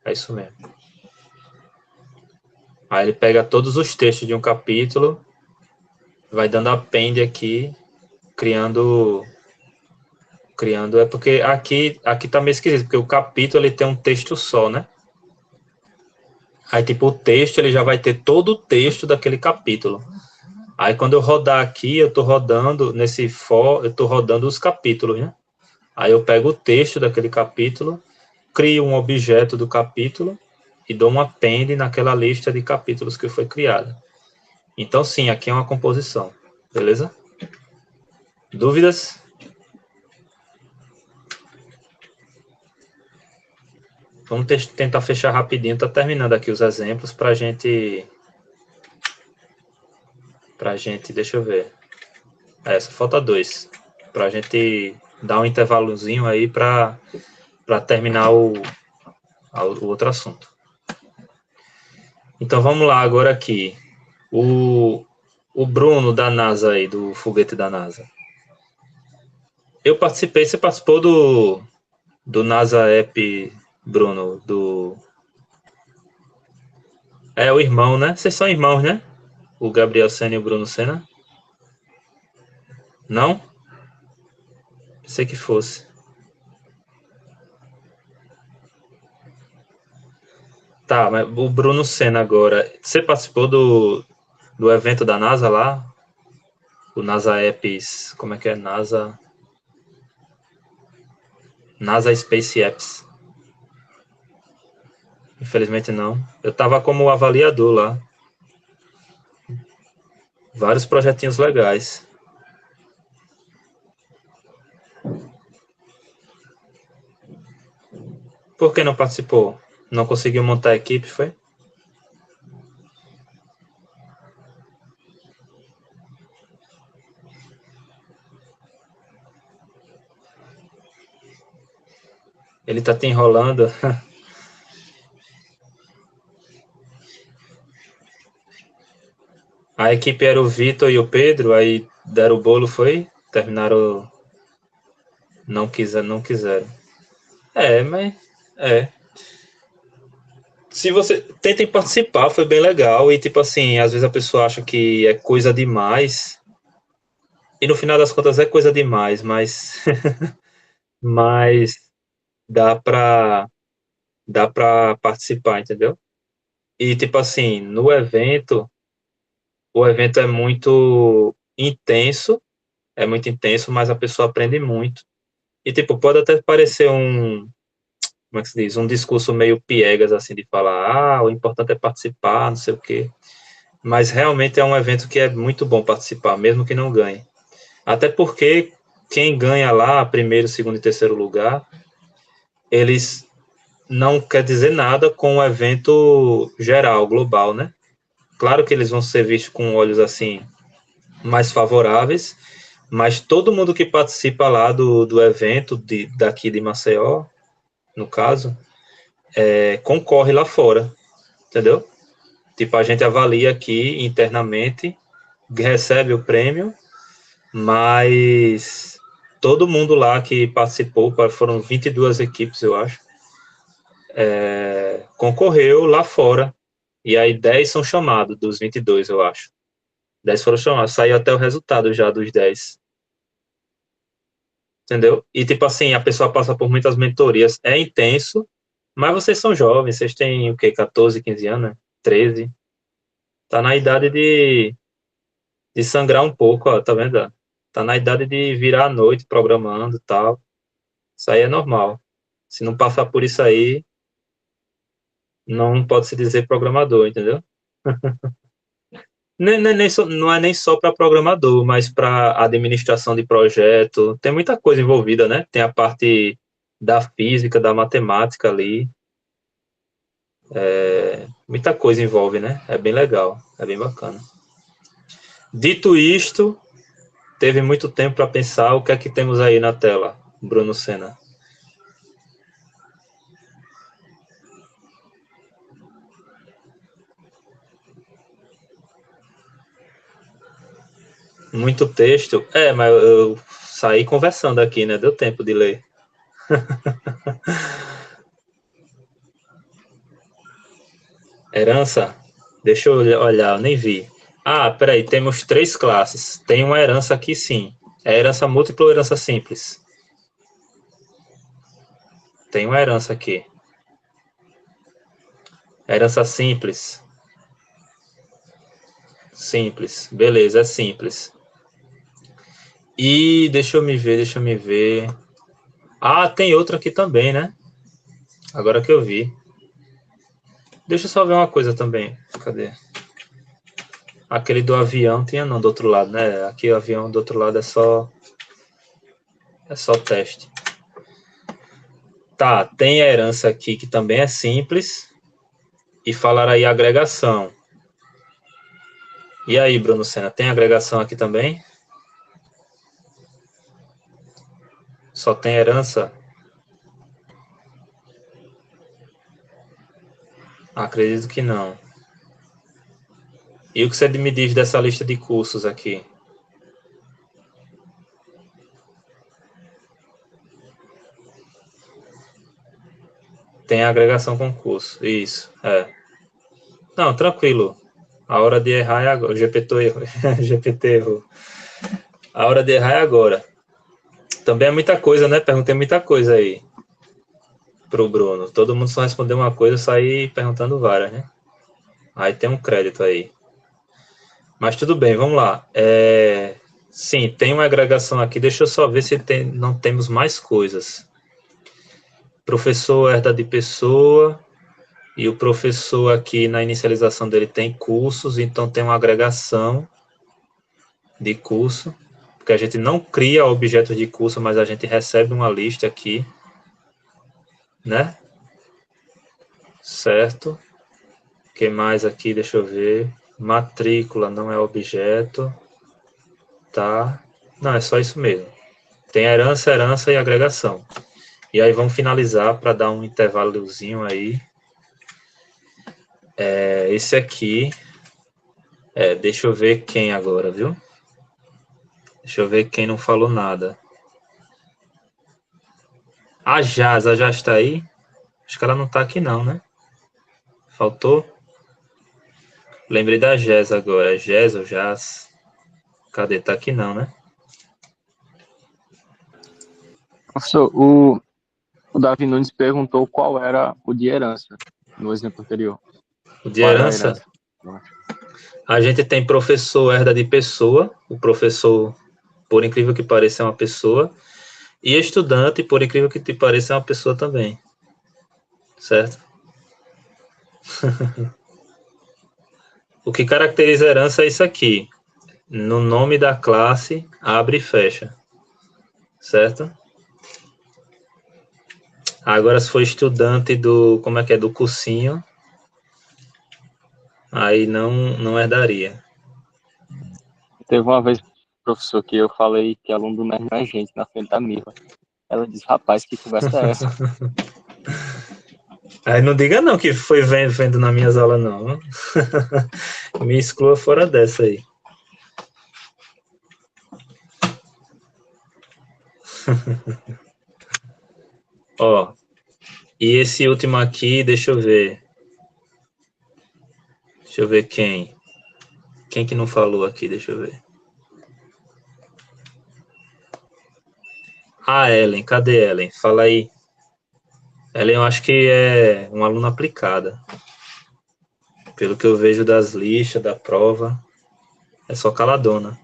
É isso mesmo. Aí ele pega todos os textos de um capítulo, vai dando append aqui, criando é porque aqui tá meio esquisito, porque o capítulo ele tem um texto só, né? Aí tipo o texto ele já vai ter todo o texto daquele capítulo. Aí quando eu rodar aqui, eu tô rodando nesse for, eu tô rodando os capítulos, né? Aí eu pego o texto daquele capítulo, crio um objeto do capítulo e dou um append naquela lista de capítulos que foi criada. Então sim, aqui é uma composição, beleza? Dúvidas? Vamos tentar fechar rapidinho, tá terminando aqui os exemplos pra gente, deixa eu ver. Só falta 2, pra gente dar um intervalozinho aí pra terminar o outro assunto. Então vamos lá agora aqui. O Bruno da NASA aí, do foguete da NASA. Eu participei, você participou do NASA App, Bruno, o irmão, né? Vocês são irmãos, né? O Gabriel Sena e o Bruno Sena? Não? Pensei que fosse. Tá, mas o Bruno Sena agora. Você participou do evento da NASA lá? O NASA Apps. Como é que é? NASA Space Apps. Infelizmente não. Eu tava como avaliador lá. Vários projetinhos legais. Por que não participou? Não conseguiu montar a equipe, foi? Ele tá te enrolando. A equipe era o Vitor e o Pedro, aí deram o bolo, foi? Terminaram... Não quiseram. Mas... Se você... Tentem participar, foi bem legal. E, tipo assim, às vezes a pessoa acha que é coisa demais. E no final das contas é coisa demais, mas... mas dá pra participar, entendeu? E, tipo assim, no evento... O evento é muito intenso, mas a pessoa aprende muito. E, tipo, pode até parecer como é que se diz? Um discurso meio piegas, assim, de falar, o importante é participar, não sei o quê. Mas realmente é um evento que é muito bom participar, mesmo que não ganhe. Até porque quem ganha lá, primeiro, segundo e terceiro lugar, eles não quer dizer nada com o evento geral, global, né? Claro que eles vão ser vistos com olhos, assim, mais favoráveis, mas todo mundo que participa lá do evento, daqui de Maceió, no caso, concorre lá fora, entendeu? Tipo, a gente avalia aqui internamente, recebe o prêmio, mas todo mundo lá que participou, foram 22 equipes, eu acho, concorreu lá fora, e aí 10 são chamados, dos 22, eu acho. 10 foram chamados, saiu até o resultado já dos 10. Entendeu? E, tipo assim, a pessoa passa por muitas mentorias, é intenso, mas vocês são jovens, vocês têm, o quê, 14, 15 anos, né? 13. Tá na idade de sangrar um pouco, ó, tá vendo? Tá na idade de virar à noite, programando e tal. Isso aí é normal. Se não passar por isso aí, não pode se dizer programador, entendeu? Não é nem só para programador, mas para administração de projeto. Tem muita coisa envolvida, né? Tem a parte da física, da matemática ali. Muita coisa envolve, né? É bem legal, é bem bacana. Dito isto, teve muito tempo para pensar o que é que temos aí na tela, Bruno Senna. Muito texto. Mas eu saí conversando aqui, né? Deu tempo de ler. Herança? Deixa eu olhar, eu nem vi. Peraí, temos 3 classes. Tem uma herança aqui, sim. É herança múltipla ou herança simples? Tem uma herança aqui. Herança simples. Simples. Beleza, é simples. E deixa eu me ver. Tem outra aqui também, né? Agora que eu vi. Deixa eu só ver uma coisa também. Cadê? Aquele do avião tinha não do outro lado, né? Aqui o avião do outro lado é só teste. Tá, tem a herança aqui que também é simples. E falar aí agregação. E aí, Bruno Senna, tem agregação aqui também? Só tem herança? Acredito que não. E o que você me diz dessa lista de cursos aqui? Tem agregação com curso. Isso, Não, tranquilo. A hora de errar é agora. O GPT errou. GPT errou. A hora de errar é agora. Também é muita coisa, né? Perguntei muita coisa aí pro Bruno. Todo mundo só respondeu uma coisa, saí perguntando várias, né? Aí tem um crédito aí. Mas tudo bem, vamos lá. Sim, tem uma agregação aqui. Deixa eu só ver se não temos mais coisas. Professor herda de pessoa. E o professor aqui na inicialização dele tem cursos, então tem uma agregação de curso, porque a gente não cria objetos de curso, mas a gente recebe uma lista aqui, né? Certo. O que mais aqui? Deixa eu ver. Matrícula não é objeto. Tá. Não, é só isso mesmo. Tem herança e agregação. E aí vamos finalizar para dar um intervalozinho aí. Esse aqui, deixa eu ver quem agora, viu? Deixa eu ver quem não falou nada. A Jaz está aí? Acho que ela não está aqui não, né? Faltou? Lembrei da Jaz agora. Jaz ou Jaz? Cadê? Tá aqui não, né? Professor, o Davi Nunes perguntou qual era o de herança, no exemplo anterior. O de herança? A gente tem professor herda de pessoa, o professor, por incrível que pareça, é uma pessoa, e estudante, por incrível que te pareça, é uma pessoa também. Certo? O que caracteriza a herança é isso aqui. No nome da classe, abre e fecha. Certo? Agora, se for estudante do cursinho, aí não herdaria. Teve uma vez, professor, que eu falei que aluno do MES não é gente na frente da Mila. Ela disse, rapaz, que conversa é essa? Aí não diga não que foi vendo nas minhas aulas, não. Me exclua fora dessa aí. Ó, e esse último aqui, deixa eu ver. Deixa eu ver quem. Quem que não falou aqui, deixa eu ver. Ah, Ellen, cadê Ellen? Fala aí. Ellen, eu acho que é uma aluna aplicada. Pelo que eu vejo das listas, da prova, é só caladona.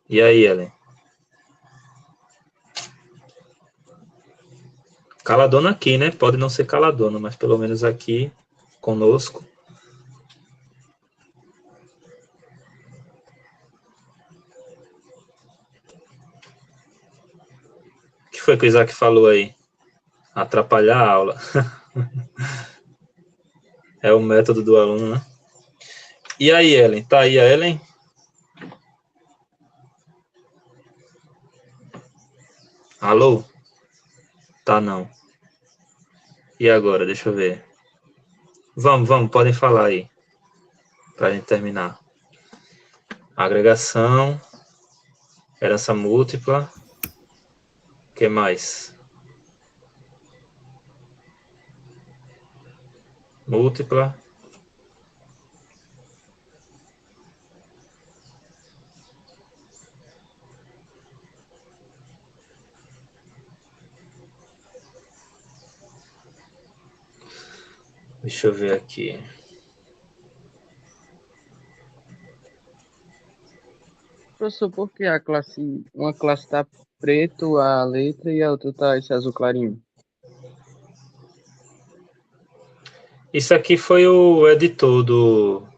E aí, Ellen? Caladona aqui, né? Pode não ser caladona, mas pelo menos aqui, conosco. O que foi que o Isaac falou aí? Atrapalhar a aula. É o método do aluno, né? E aí, Ellen? Tá aí a Ellen? Alô? Tá, não. E agora? Deixa eu ver. Vamos, podem falar aí. Pra gente terminar. Agregação. Herança múltipla. O que mais? Múltipla. Deixa eu ver aqui. Professor, por que uma classe tá preto a letra e a outra tá esse azul clarinho? Isso aqui foi o editor do...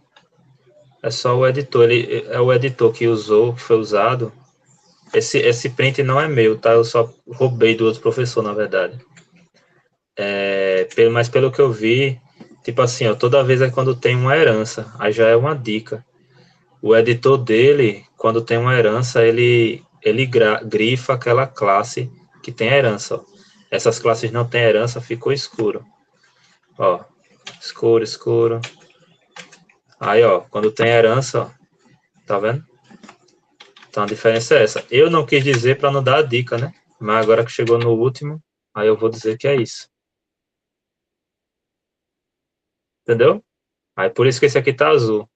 É só o editor. Ele é o editor que usou, que foi usado. Esse print não é meu, tá? Eu só roubei do outro professor, na verdade. Mas pelo que eu vi, tipo assim, ó, toda vez é quando tem uma herança, aí já é uma dica. O editor dele, quando tem uma herança, ele grifa aquela classe que tem a herança. Ó. Essas classes não tem herança, ficou escuro. Ó, escuro, escuro. Aí, ó, quando tem herança, ó, tá vendo? Então a diferença é essa. Eu não quis dizer para não dar a dica, né? Mas agora que chegou no último, aí eu vou dizer que é isso. Entendeu? Aí por isso que esse aqui tá azul.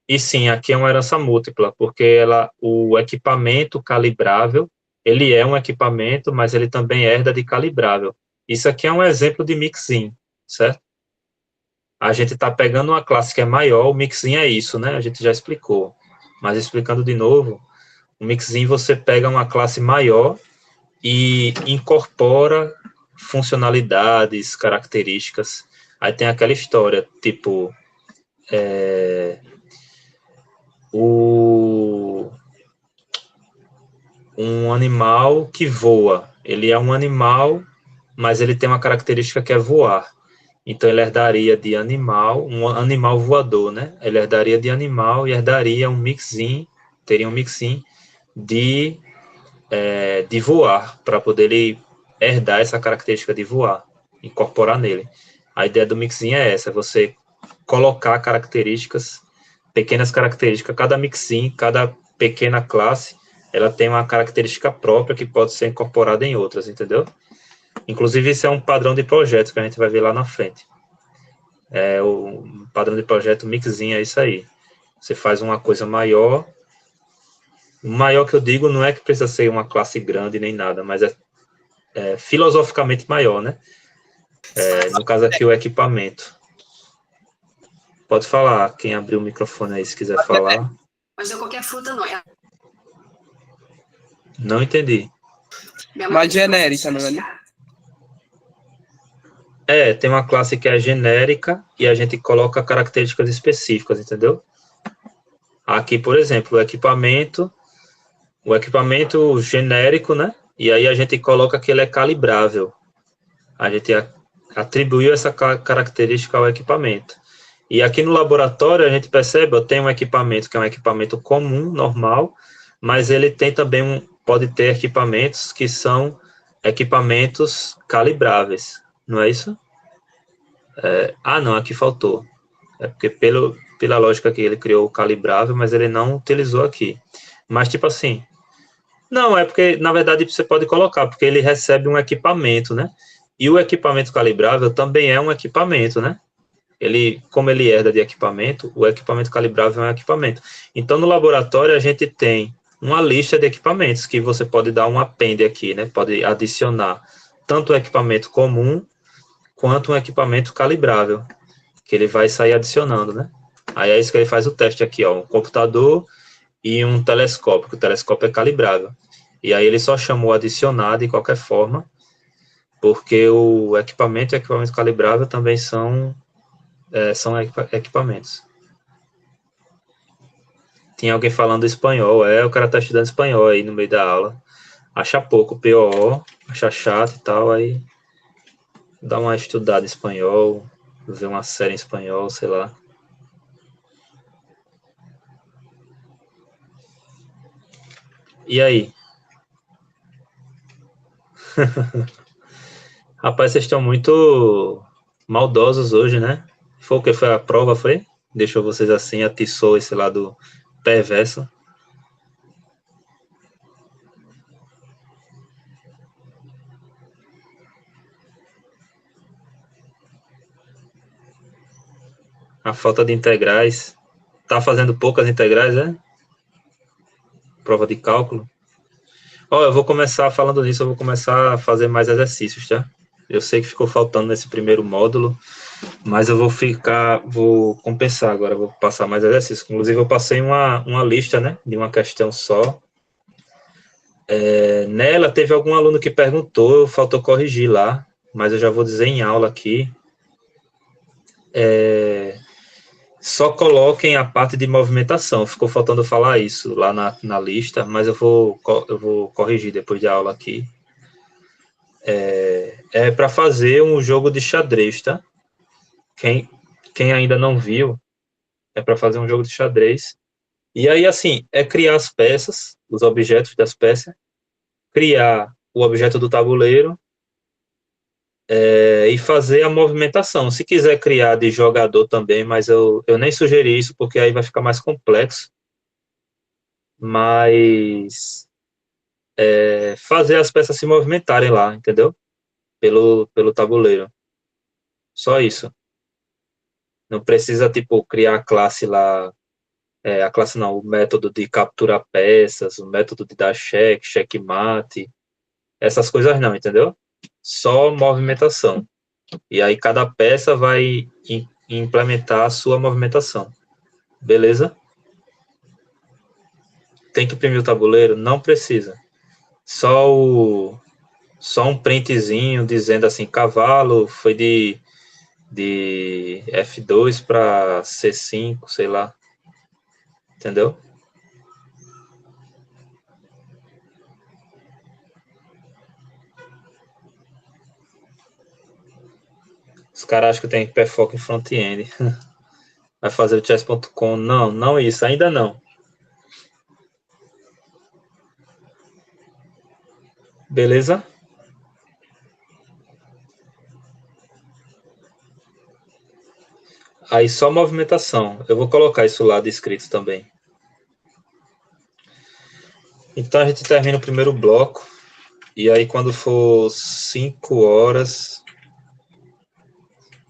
E sim, aqui é uma herança múltipla, porque o equipamento calibrável, ele é um equipamento, mas ele também herda de calibrável. Isso aqui é um exemplo de mixin, certo? A gente está pegando uma classe que é maior, o mixin é isso, né? A gente já explicou. Mas explicando de novo, o mixin você pega uma classe maior e incorpora funcionalidades, características. Aí tem aquela história, tipo, um animal que voa. Ele é um animal, mas ele tem uma característica que é voar. Então, ele herdaria de animal, um animal voador, né? Ele herdaria de animal e herdaria teria um mixin de voar, para poder ele herdar essa característica de voar, incorporar nele. A ideia do mixin é essa, você colocar características, pequenas características, cada mixin, cada pequena classe, ela tem uma característica própria que pode ser incorporada em outras, entendeu? Inclusive, isso é um padrão de projetos que a gente vai ver lá na frente. O padrão de projeto mixin é isso aí. Você faz uma coisa maior. O maior que eu digo não é que precisa ser uma classe grande nem nada, mas é filosoficamente maior, né? No caso aqui, o equipamento. Pode falar, quem abriu o microfone aí, se quiser falar. Mas é qualquer fruta, não é? Não entendi. Mais genérica, não é? Né? Tem uma classe que é genérica e a gente coloca características específicas, entendeu? Aqui, por exemplo, o equipamento genérico, né? E aí a gente coloca que ele é calibrável. A gente atribuiu essa característica ao equipamento. E aqui no laboratório a gente percebe, eu tenho um equipamento que é um equipamento comum, normal, mas ele tem também pode ter equipamentos que são equipamentos calibráveis, não é isso? Não, aqui faltou. É porque pela lógica que ele criou o calibrável, mas ele não utilizou aqui. Mas tipo assim, não, é porque na verdade você pode colocar, porque ele recebe um equipamento, né? E o equipamento calibrável também é um equipamento, né? Como ele herda de equipamento, o equipamento calibrável é um equipamento. Então, no laboratório, a gente tem uma lista de equipamentos que você pode dar um append aqui, né? Pode adicionar tanto o equipamento comum quanto um equipamento calibrável, que ele vai sair adicionando, né? Aí é isso que ele faz o teste aqui, ó, um computador e um telescópio, que o telescópio é calibrável. E aí ele só chamou adicionar de qualquer forma, porque o equipamento e o equipamento calibrável também são equipamentos. Tinha alguém falando espanhol, o cara tá estudando espanhol aí no meio da aula. Acha pouco, POO, acha chato e tal, aí dá uma estudada em espanhol, ver uma série em espanhol, sei lá. E aí? Rapaz, vocês estão muito maldosos hoje, né? Foi o que foi a prova, foi? Deixou vocês assim, atiçou esse lado perverso. A falta de integrais. Tá fazendo poucas integrais, é? Prova de cálculo. Ó, eu vou começar falando nisso, eu vou começar a fazer mais exercícios, tá? Eu sei que ficou faltando nesse primeiro módulo, mas eu vou compensar agora, vou passar mais exercícios. Inclusive, eu passei uma lista, né, de uma questão só. Nela, teve algum aluno que perguntou, faltou corrigir lá, mas eu já vou dizer em aula aqui. Só coloquem a parte de movimentação, ficou faltando falar isso lá na lista, mas eu vou corrigir depois de aula aqui. É para fazer um jogo de xadrez, tá? Quem ainda não viu, é para fazer um jogo de xadrez. E aí, assim, é criar as peças, os objetos das peças, criar o objeto do tabuleiro e fazer a movimentação. Se quiser criar de jogador também, mas eu nem sugeri isso, porque aí vai ficar mais complexo. Mas fazer as peças se movimentarem lá, entendeu? Pelo tabuleiro. Só isso. Não precisa, tipo, criar a classe lá, a classe não, o método de capturar peças, o método de dar cheque, checkmate, essas coisas não, entendeu? Só movimentação. E aí cada peça vai implementar a sua movimentação. Beleza? Tem que imprimir o tabuleiro? Não precisa. Só um printzinho dizendo assim, cavalo foi de F2 para C5, sei lá. Entendeu? Os caras acham que tem hiperfoco em front-end. Vai fazer o chess.com. Não isso, ainda não. Beleza? Aí só movimentação. Eu vou colocar isso lá descrito também. Então a gente termina o primeiro bloco. E aí quando for 5 horas...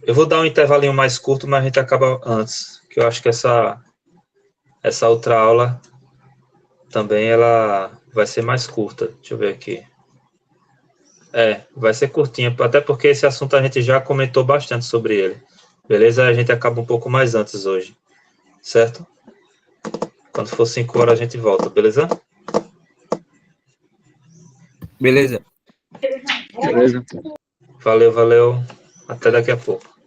Eu vou dar um intervalinho mais curto, mas a gente acaba antes. Que eu acho que essa outra aula também ela vai ser mais curta. Deixa eu ver aqui. Vai ser curtinha. Até porque esse assunto a gente já comentou bastante sobre ele. Beleza? A gente acaba um pouco mais antes hoje. Certo? Quando for 5 horas a gente volta, beleza? Beleza. Beleza? Valeu. Até daqui a pouco.